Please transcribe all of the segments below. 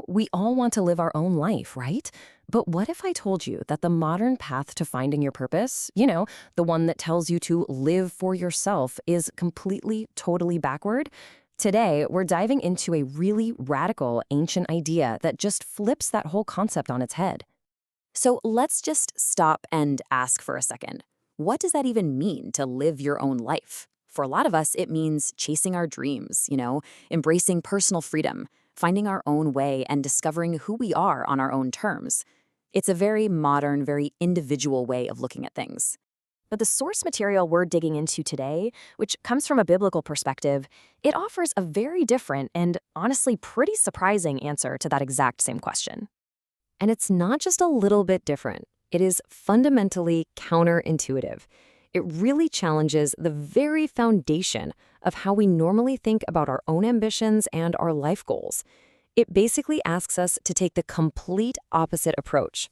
We all want to live our own life, right? But what if I told you that the modern path to finding your purpose, the one that tells you to live for yourself, is completely, totally backward? Today, we're diving into a really radical ancient idea that just flips that whole concept on its head. So let's just stop and ask for a second. What does that even mean to live your own life? For a lot of us, it means chasing our dreams, embracing personal freedom, finding our own way, and discovering who we are on our own terms. It's a very modern, very individual way of looking at things. But the source material we're digging into today, which comes from a biblical perspective, it offers a very different and honestly pretty surprising answer to that exact same question. And it's not just a little bit different. It is fundamentally counterintuitive. It really challenges the very foundation of how we normally think about our own ambitions and our life goals. It basically asks us to take the complete opposite approach.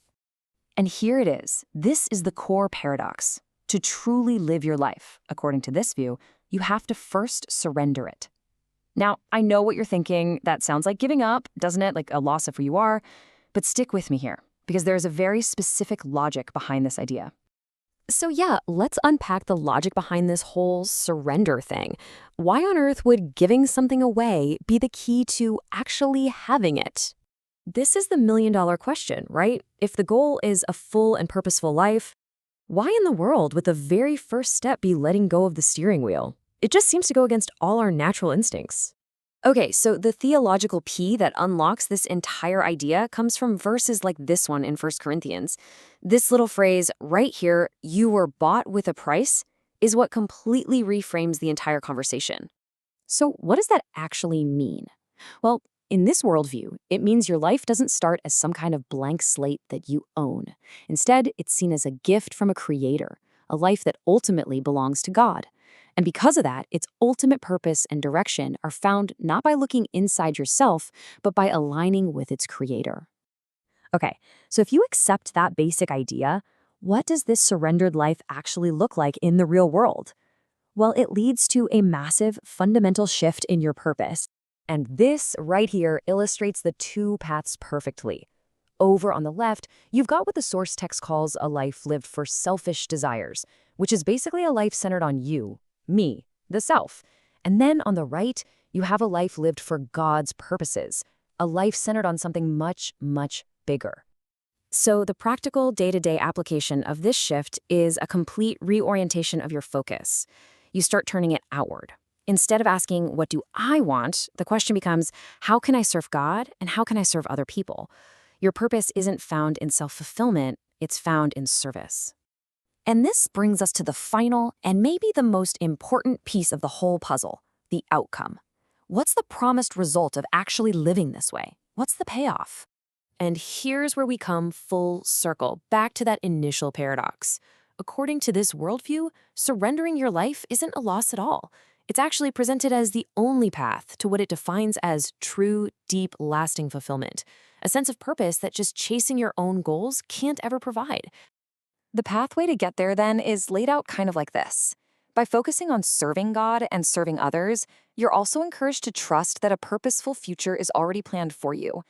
And here it is. This is the core paradox. To truly live your life, according to this view, you have to first surrender it. Now, I know what you're thinking. That sounds like giving up, doesn't it? Like a loss of who you are. But stick with me here, because there is a very specific logic behind this idea. So yeah, let's unpack the logic behind this whole surrender thing. Why on earth would giving something away be the key to actually having it? This is the million-dollar question, right? If the goal is a full and purposeful life, why in the world would the very first step be letting go of the steering wheel? It just seems to go against all our natural instincts. Okay, so the theological P that unlocks this entire idea comes from verses like this one in 1 Corinthians. This little phrase right here, "you were bought with a price," is what completely reframes the entire conversation. So what does that actually mean? Well, in this worldview, it means your life doesn't start as some kind of blank slate that you own. Instead, it's seen as a gift from a creator, a life that ultimately belongs to God. And because of that, its ultimate purpose and direction are found not by looking inside yourself, but by aligning with its creator. Okay, so if you accept that basic idea, what does this surrendered life actually look like in the real world? Well, it leads to a massive, fundamental shift in your purpose. And this right here illustrates the two paths perfectly. Over on the left, you've got what the source text calls a life lived for selfish desires, which is basically a life centered on you, me, the self. And then on the right, you have a life lived for God's purposes, a life centered on something much, much bigger. So the practical day-to-day application of this shift is a complete reorientation of your focus. You start turning it outward. Instead of asking, what do I want? The question becomes, how can I serve God and how can I serve other people? Your purpose isn't found in self-fulfillment, it's found in service. And this brings us to the final and maybe the most important piece of the whole puzzle, the outcome. What's the promised result of actually living this way? What's the payoff? And here's where we come full circle, back to that initial paradox. According to this worldview, surrendering your life isn't a loss at all. It's actually presented as the only path to what it defines as true, deep, lasting fulfillment, a sense of purpose that just chasing your own goals can't ever provide. The pathway to get there, then, is laid out kind of like this. By focusing on serving God and serving others, you're also encouraged to trust that a purposeful future is already planned for you.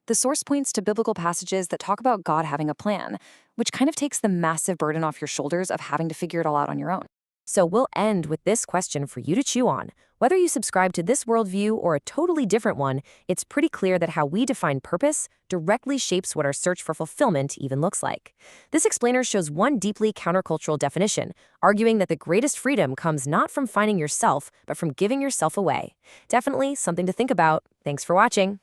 The source points to biblical passages that talk about God having a plan, which kind of takes the massive burden off your shoulders of having to figure it all out on your own. So we'll end with this question for you to chew on. Whether you subscribe to this worldview or a totally different one, it's pretty clear that how we define purpose directly shapes what our search for fulfillment even looks like. This explainer shows one deeply countercultural definition, arguing that the greatest freedom comes not from finding yourself, but from giving yourself away. Definitely something to think about. Thanks for watching.